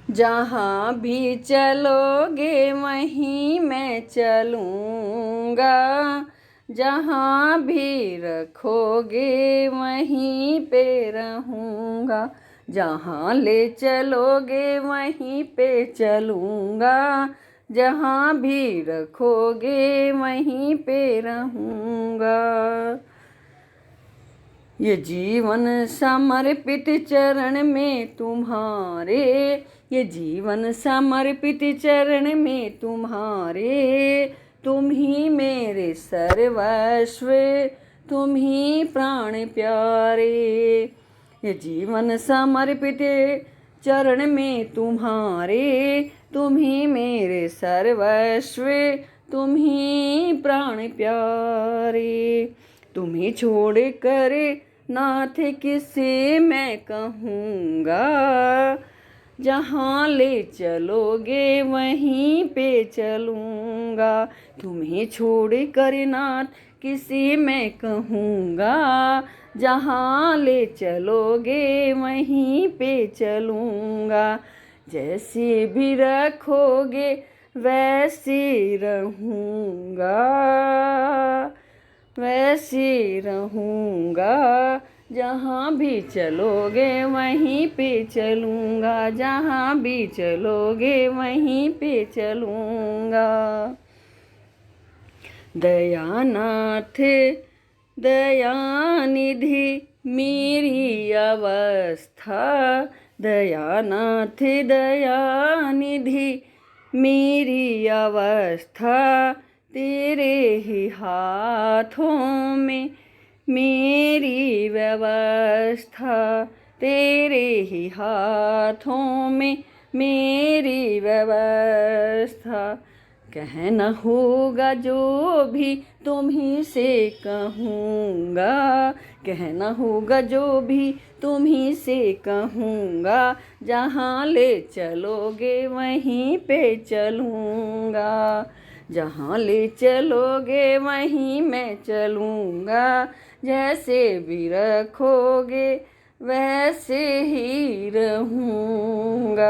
जहाँ भी चलोगे वहीं मैं चलूँगा, जहाँ भी रखोगे वहीं पे रहूँगा, जहाँ ले चलोगे वहीं पे चलूँगा, जहाँ भी रखोगे वहीं पे रहूँगा। ये जीवन समर्पित चरण में तुम्हारे, ये जीवन समर्पित चरण में तुम्हारे, तुम ही मेरे सर्वस्व, तुम ही प्राण प्यारे। ये जीवन समर्पित चरण में तुम्हारे, तुम ही मेरे सर्वस्व, तुम ही प्राण प्यारे। तुम्हें छोड़ कर नाथ किसे मैं कहूँगा, जहाँ ले चलोगे वहीं पे चलूँगा। तुम्हें छोड़ कर नाथ किसे मैं कहूँगा, जहाँ ले चलोगे वहीं पे चलूँगा। जैसे भी रखोगे वैसे रहूँगा, वैसे रहूँगा। जहाँ भी चलोगे वहीं पे चलूँगा, जहाँ भी चलोगे वहीं पे चलूँगा। दयानाथ दयानिधि मेरी अवस्था, दयानाथ दयानिधि मेरी अवस्था, तेरे ही हाथों में मेरी व्यवस्था, तेरे ही हाथों में मेरी व्यवस्था। कहना होगा जो भी तुम ही से कहूँगा, कहना होगा जो भी तुम ही से कहूँगा, जहाँ ले चलोगे वहीं पे चलूँगा, जहाँ ले चलोगे वहीं मैं चलूँगा। जैसे भी रखोगे वैसे ही रहूँगा।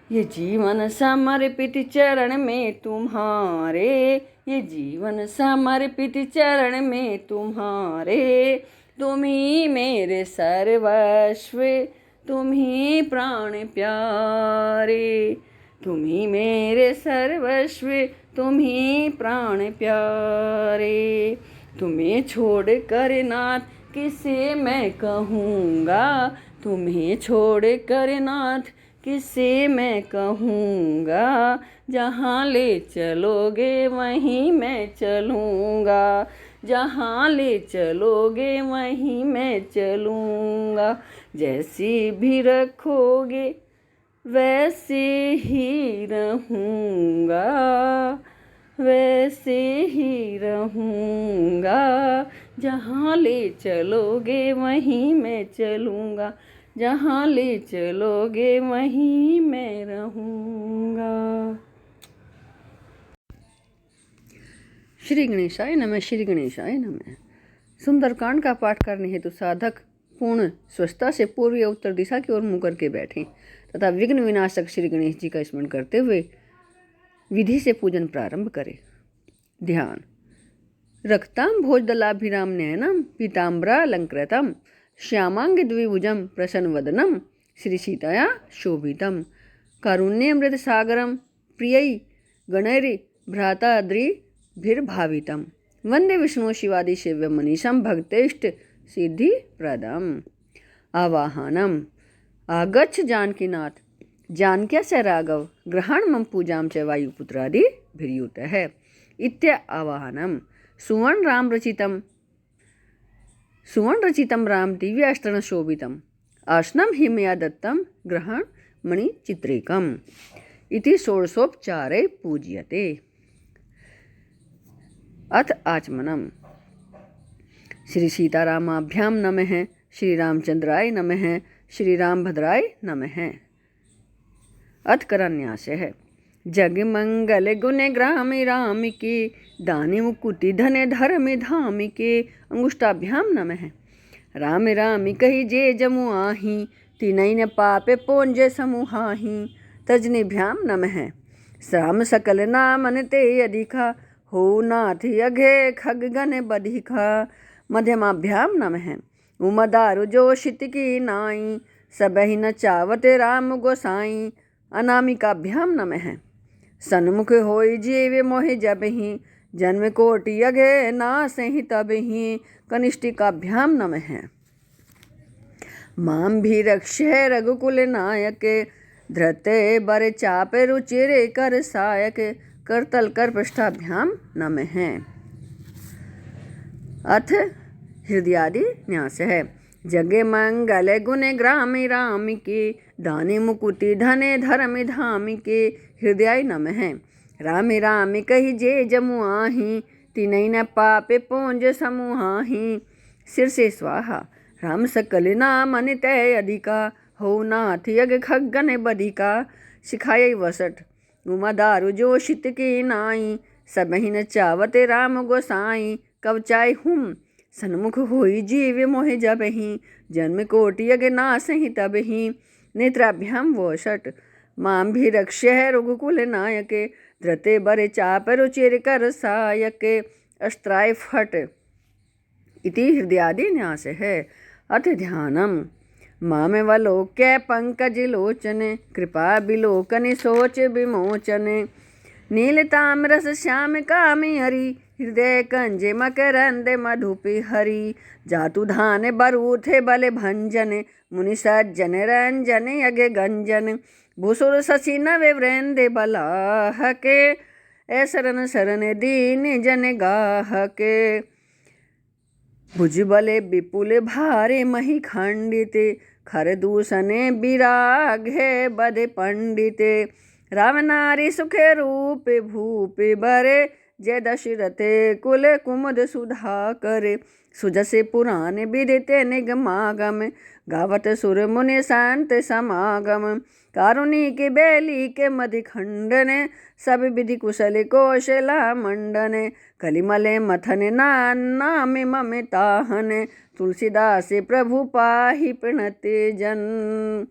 ये जीवन समर्पित चरण में तुम्हारे, ये जीवन समर्पित चरण में तुम्हारे, तुम ही मेरे सर्वस्व, तुम ही प्राण प्यारे। तुम ही मेरे सर्वस्व, तुम ही प्राण प्यारे। तुम्हें छोड़ कर नाथ किसे मैं कहूँगा, तुम्हें छोड़ कर नाथ किसे मैं कहूँगा, जहाँ ले चलोगे वहीं मैं चलूँगा, जहाँ ले चलोगे वहीं मैं चलूँगा। जैसी भी रखोगे वैसे ही रहूँगा, वैसे ही रहूँगा। जहाँ ले चलोगे वहीं मैं चलूँगा, जहाँ ले चलोगे वहीं मैं रहूँगा। श्री गणेशाय नमः, श्री गणेशाय नमः। सुंदरकांड का पाठ करने हेतु साधक पूर्ण स्वस्थता से पूर्व या उत्तर दिशा की ओर मुँह करके बैठें तथा विघ्न विनाशक श्री गणेश जी का स्मरण करते हुए विधि से पूजन प्रारंभ करें। ध्यान। रक्तां भोजदलाभिराम नयनम पीताम्बरालंकृतम श्यामांग द्विभुजम प्रसन्नवदनम श्री सीतया शोभितम कारुण्यमृत सागरम प्रियै गणैरि भ्राताद्रिभिर्भावितम वंदे विष्णु शिवादि शिव्य मनीषम भक्तेष्ट सिद्धि प्रदम। आवाहनम। आगच्छ जानकीनाथ जानक्या स राघव ग्रहण मम पूजाम च वायुपुत्रादि भिर्युत है इत्य आवाहनम। सुवर्ण रचितम राम दिव्यास्त्र शोभितम आसनम हिमया दत्तम ग्रहण मणिचित्रिकम इति षोडशोपचारे पूज्यते। अथ आचमनम। श्री सीतारामाभ्याम नमः, श्री रामचंद्राय नमः, श्री रामभद्राय नमः। अथ करान्यास है। जग मंगल गुण ग्राम राम के दानि मुकुटि धन धर्म धाम के। अंगुष्ठाभ्याम नमः। राम राम कहि जे जमु आही तीनई न पापे पोंजे समूहाहि तजनिभ्याम नमः। श्राम सकल नामन ते अधिका हो नाथ यघे खगगन बधिका मध्यमाभ्याम नमः। उमदारु जोशित की नाई सबहि न चावते राम गोसाई अनामिकाभ्याम नमः। सन्मुख होई जीव मोहि जबहि जन्म कोटि यगे नासहि तबहि कनिष्ठिकाभ्याम नमः। माम भी रक्षे रघुकुल नायक धृते बर चाप रुचिरे कर सायक करतल कर पृष्ठाभ्याम नमः। अथ हृदयादि न्यास है। जगे मंगल गुण ग्रामी राम के दाने मुकुति धने धर्म धाम के हृदय नमः। राम राम कही जे जमुआही तिनई न पापे पोंज समूहाही सिर से स्वाहा। राम सकल नाम तय अधिका हो नाथ यज्ञ खगन बधिका सिखाई वसठ। उमदारु जोशित की नाई सबहि न चावते राम गोसाई कवचाई हुम सन्मुख होई जीव मोहि जबहि जन्म कोटि यज्ञ नासहि तबहि नेत्राभ्याम वोषट। माम भी रक्ष्य रघुकुल नायक धृते बर चाप रुचिर कर सायक अस्त्राय फट इति हृदयादि न्यास है। अथ ध्यानम। मामेवलोक्य पंकज लोचन कृपा बिलोकन सोच विमोचन नील ताम्रस श्याम कामी हरि हृदय कंज मकरंद मधुपि हरि जातु धान बरूथे बल भंजन मुनि सज्जन रंजन यज्ञ गंजन भूसुर शशि नव वृंद बलाहके ऐसरन शरण दीन जन गाहके भुजबले विपुल भारे मही खंडिते खर दूषणे विराघे बधे पंडिते राम नारी सुखे रूप भूप बरे जय दशरथे कुल कुमुद सुधा करे सुजसे पुराण विदिते निगमागम गावत सुर मुनि संत समागम कारुणिक बेली के मधि खंडन सब विधि कुशल कौशला मंडन कलिमले मथन नाम ममताहन तुलसीदास प्रभु पाहि प्रणते जन।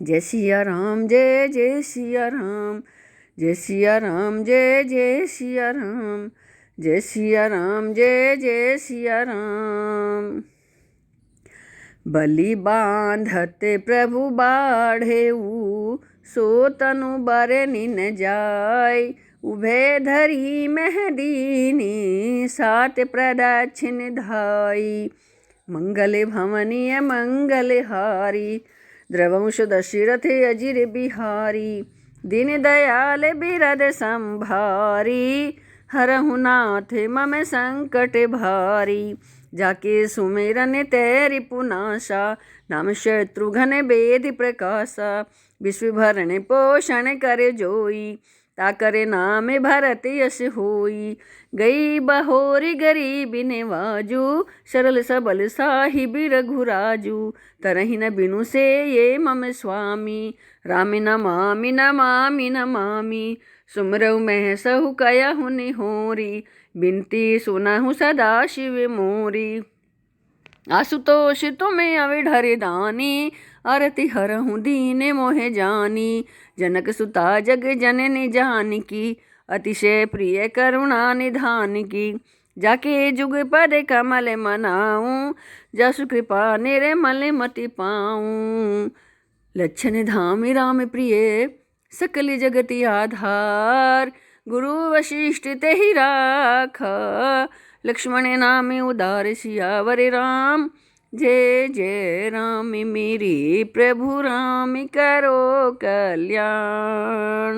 जय सिया राम जय जय सिया राम जय सिया राम जय जय सिया राम जय सिया राम जय जय सिया राम। बलि बांधते प्रभु बाढ़ेऊ सो तनु बरे निन जाय उभे धरी मेहदीनी सात प्रदक्षिण धाई मंगल भवनीय मंगल हारी द्रवंश दशरथ अजिर बिहारी दीन दयाल बिरद संभारी हरहु नाथ मम संकट भारी जाके सुमेरन तेरि पुनाशा नाम शत्रुघ्न बेद प्रकाशा विश्वभरण पोषण कर जोई ताकरे नाम भरत यश होई गई बहोरी गरीब निवाजू सरल सबल साहिब रघुराजू तरहि न बिनु से ये मम स्वामी राम नमामि नमामि नमामि सुमरऊ मैं सहु कयहु निहोरी बिनती सुनहु सदा शिव मोरी आशुतोष तुम्हें अविढ़ दानी आरती हरहु दीन मोहे जानी जनक सुता जग जननी जानकी अतिशय प्रिय करुणा निधान की जाके जुग पद कमल मनाऊं जसु कृपा निर्मल मति पाऊं लक्षण धाम राम प्रिय सकल जगति आधार गुरु वशिष्ठ ते ही राख लक्ष्मण नाम उदार सियावर राम जय जय राम मेरी प्रभु राम करो कल्याण।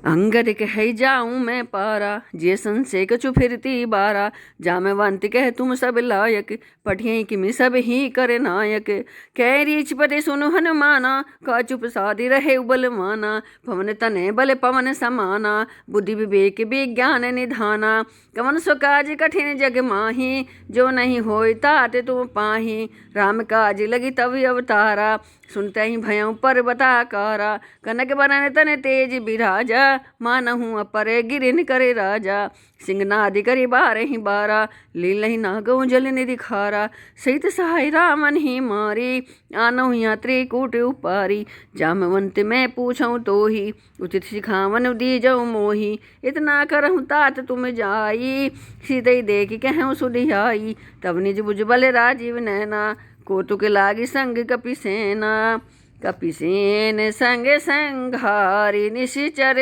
अंगद कह जाऊं मैं पारा जे संशय कछु फिरती बारा जामवंत कह तुम सब लायक पठिए किमि सब ही कर नायक कह रीच पते सुनु हनुमाना का चुप साधि रहे उबल माना पवन तने बल पवन समाना बुद्धि विवेक विज्ञान निधाना कवन सो काज कठिन जग माही जो नहीं होय तात तुम पाही राम काज लगी तब अवतारा सुनते ही भयं पर्वताकारा। कनक बरन तन तेज बिराजा, मानहु अपरे गिरिन करे राजा। सिंहनादि करि बारहि बारा, लीलहि नागौ जल निधि खारा। सहित सहाय रामन ही मारी, आनहु यहाँ त्रिकूट उपारी। जामवंत मैं पूछऊँ तोहि, उचित सिखावन दीजऊ मोहि। इतना करहु तात तुम जाई, सीतै देखि कहूँ सुधियाई। तब निज भुज बल राजीव नैना, कौतुक लागी संग कपिसेना। कपिसेन संग संघारी निशिचर,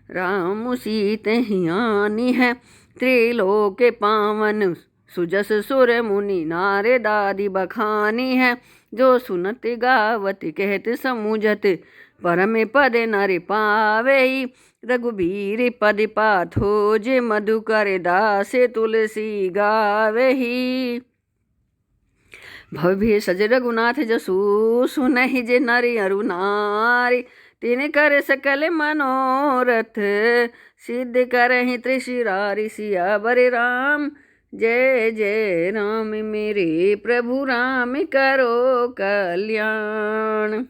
राम सीत हियानी है। त्रिलोक पावन सुजस सुर मुनि, नारे दादी बखानी है। जो सुनत गावत कहत समुझत, परम पद नर पावेई। रघुबीर पद पाथो, जे मधुकर दास तुलसी गावेही। भव्य सज रघुनाथ जसु, सुनहि जे नरि अरु नारी। तिन कर सकल मनोरथ, सिद्ध करहि त्रिशिरारी। सियावर राम जय जय राम, मेरे प्रभु राम करो कल्याण।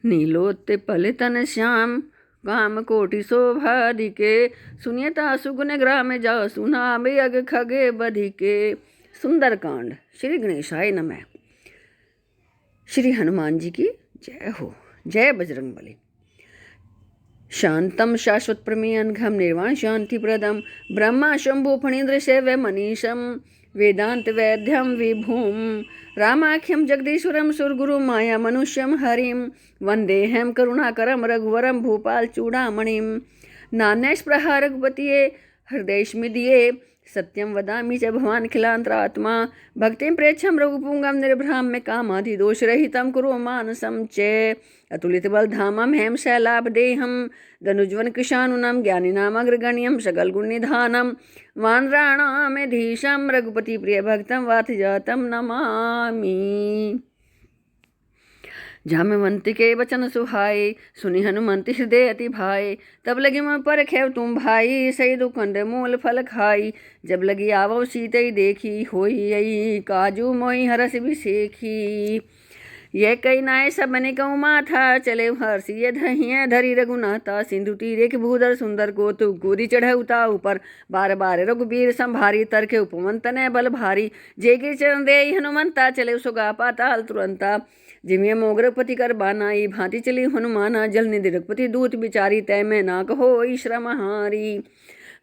नीलोत्पल तन श्याम, काम कोटि शोभाधिके। सुनियता सुगुन ग्राम जासु, नाम यज्ञ खगे बधिके। सुंदरकांड। श्री गणेशाय नमः। श्री हनुमान जी की जय हो। जय बजरंगबली। शांतम शाश्वत प्रमेय अनघम, निर्वाण शांति प्रदम। ब्रह्मा शंभु फणीन्द्र शैव मनीषम, वेदांत वैद्यम विभुम। रामाख्यम जगदीश्वरम सुरगुरु माया मनुष्यम हरिम। वंदेहम करुणाकरम रघुवरम, भूपाल चूड़ामणिम। नान्यस्पृहा रघुपतिये, हृदयस्मिदिये। सत्यम वदामि च भवान् खिलान्तरात्मा। भक्तिं प्रेक्षम रघुपुंगम, निर्भ्राम्य कामाधिदोष रहितं कुरु मानसं च। अतुलित बलधामं हेम शैलाभदेहं, धनुज्वन कृशानुनं ज्ञानिनाम अग्रगण्यं। सकल गुण निधानं वानराणामधीशं, रघुपति प्रिय भक्तं वात जातं नमामि। जामवंत के वचन सुहाए, सुनि हनुमंत हृदय अति भाए। तब लगी मैं परखेव तुम भाई, सही दुखंड मूल फल खाई। जब लगी आवो सीतै देखी, होई यही काजू मोहि हरस बिसेखी। यह कई नाय सबने कहूँ माथा, चले हर्षिय धहिया धरी रघुनाथा। सिंधु तीरे के भूधर सुंदर को तु, कूदी चढ़ौता ऊपर। बार बार रघुबीर संभारी, तरखे उपमंत ने बल भारी। जे गिर चरण दे हनुमंता, चले सुगा पाताल तुरंता। जिमिय मोगरपति कर बानाई, भांति चली हनुमाना। जल निधि रघुपति दूत बिचारी, तय में ना कहो श्रम हारी।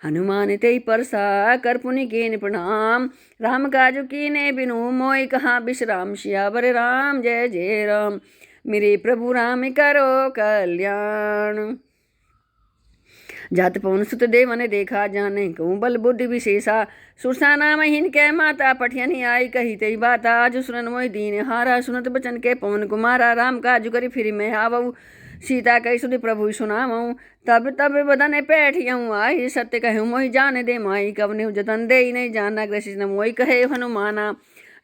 हनुमान ते परसा, कर पुनि कीन प्रणाम। राम काजु कीने बिनु, मोहि कहा विश्राम। सियावर राम जय जय राम, मेरे प्रभु राम करो कल्याण। जात पवन सुत देवन देखा, जाने कहूँ बल बुद्धि विशेषा। सुरसा नाम हिनके माता, पठियनि आई कही तई बाता। आज सुरन मोहि दीन हारा, सुनत बचन के पवन कुमारा। राम काजु करि फिर मैं आवऊ, सीता कही सुधि प्रभु सुनामऊ। तब तब बदन पैठियऊँ आई, सत्य कहूँ मोहि जान दे माई। कवने जतन दे नहीं जाना, ग्रसित न मोहि कहे हनुमाना।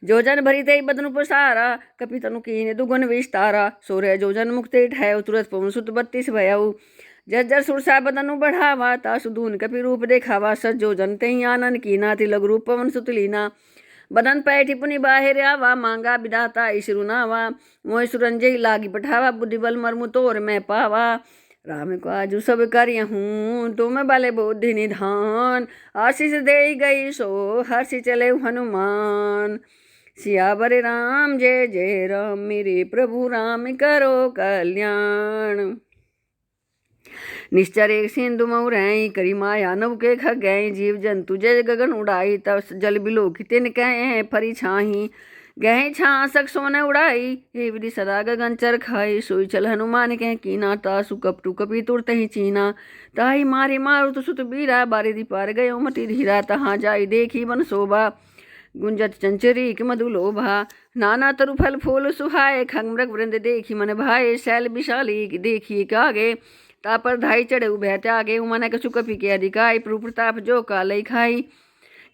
जो जन भरी तई बदनु पसारा, कपि तनु कीन दुगुन विस्तारा। सोरह जो जन मुक्ति ठहु, तुरत पवन सुत 32 भयऊ। जर्जर सुरसा बदनु बढ़ावा, तासु दून कपि रूप देखावा। सज्जो जन तहि आनन कीना, तिलक रूप पवन सुत लीना। बदन पैठी पुनि बाहिर आवा, मांगा विधाता ईशरुनावा। मोहि सुरंजय लागी पठावा, बुद्धि बल मर्मु तोर मैं पावा। राम काजु सब करियहूँ, तुम बल बुद्धि निधान। आशीष दे गई सो, हर्षि चले हनुमान। सियावर राम जय जय राम, मेरे प्रभु राम करो कल्याण। निश्चर एक सिंधु मऊ रही, करी माया नव के ख गए। जीव जंतु जय गगन उड़ाई, तब जल बिलोक तिन कहे फरी छाही। गहे छासक सोने उड़ाई, हे विधि सदा गगन चर खाई। सोई चल हनुमान कह कीना, तासु कपटु कपि तुरत ही चीना। ताही मारे मारुत सुत बीरा, बारिधि पार गयो मति धीरा। तहाँ जाई देखी बन शोभा, गुंजत चंचरीक मधु लोभा। नाना तरु फल फूल सुहाए, खग मृग वृंद देखी मन भाए। शैल विशाली देखी कागे, तापर धाई चढ़े उभय त्यागे। उमन कछु कपि के अधिकाई, प्रभु प्रताप जो कालई खाई।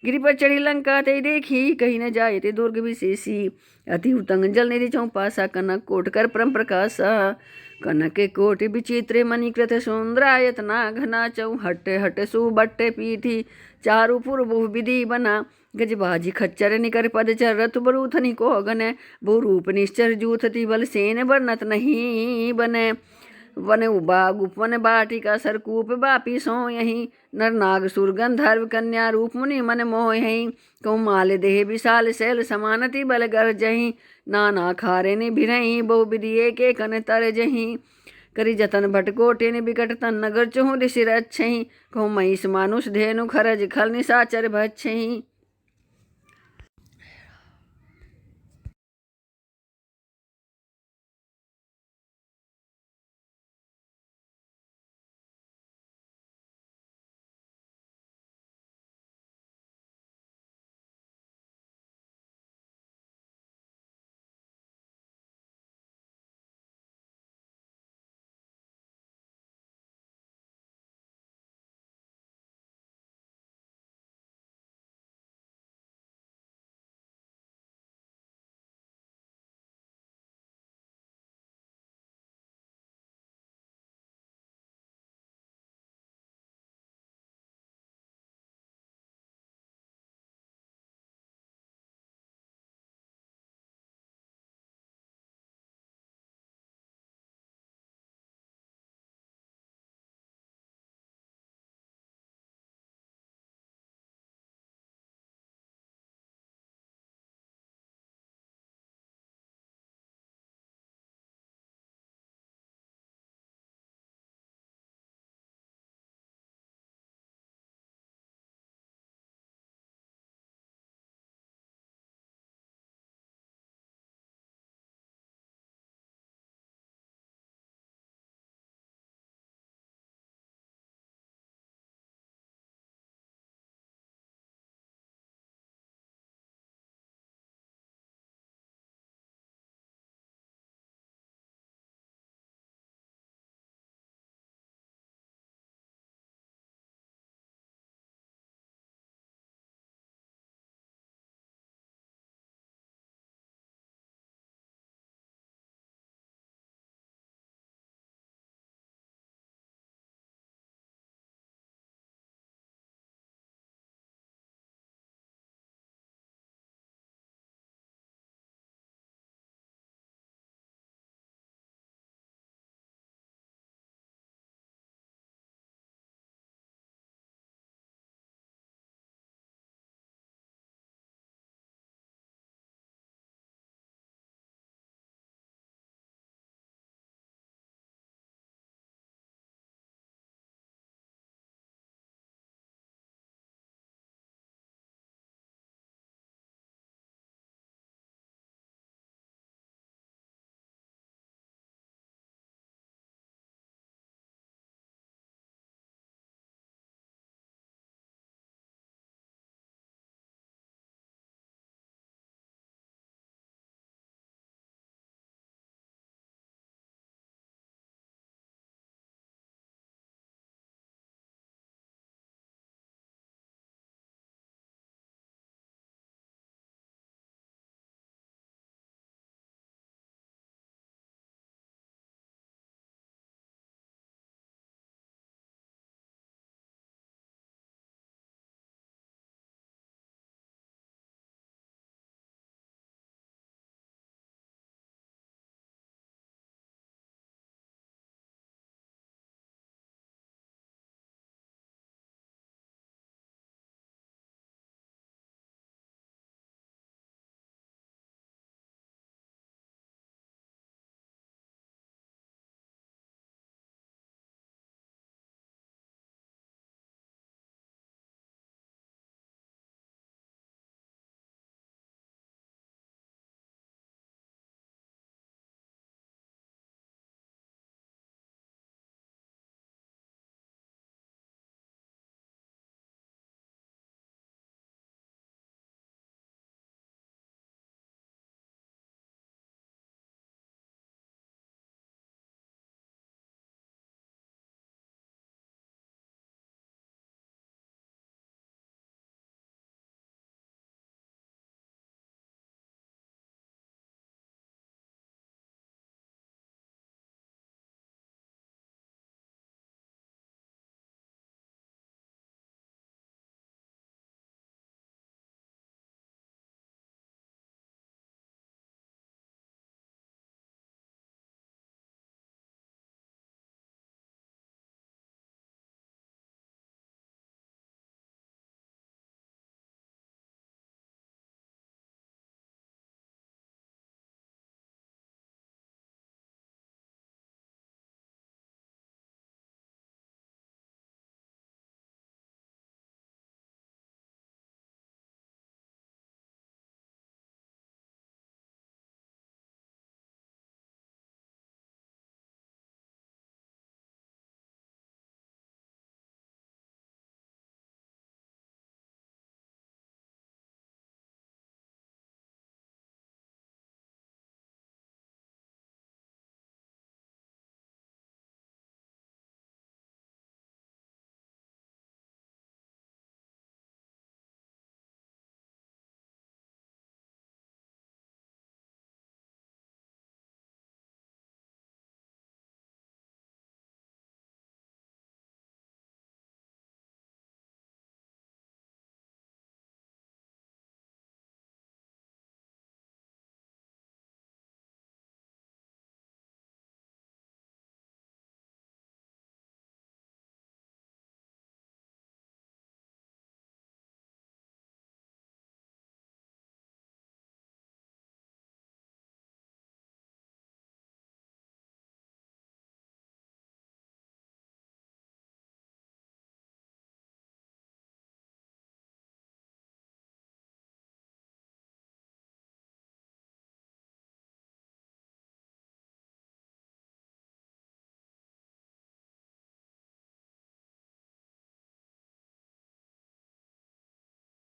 गिरि पर चढ़ी लंका ते देखी, कहीं न जाए ते दुर्ग विशेषी। अति उतंग जल निधि चौपासा, कनक कोट कर परम प्रकाशा। कनक के कोट विचित्र मणिकृत सुंदरायतना घना। चौ हट हट सुबट्टे पीठी, चारु पूर्व विधि बना। गजबाजी खच्चर निकर पद चर रत बरूथनी को गने बहु रूप निश्चर जूथती बल सेन बरनत नहीं बने वन उबा गुपवन बाटिका सरकूप बापी सो यहीं नर नाग सुर गंधर्व कन्या रूप मुनि मन मोह यहीं कहूँ माल देह विशाल शैल समानति बल गर जहीं नाना खारे नि भिरहीं बहु विदिये के कन तर जहीं करी जतन भटकोटे ने बिकट तन नगर चहु ऋषि रच्छहीं कहूँ महिष मानुष धेनु खरज खल निशाचर भच्छहीं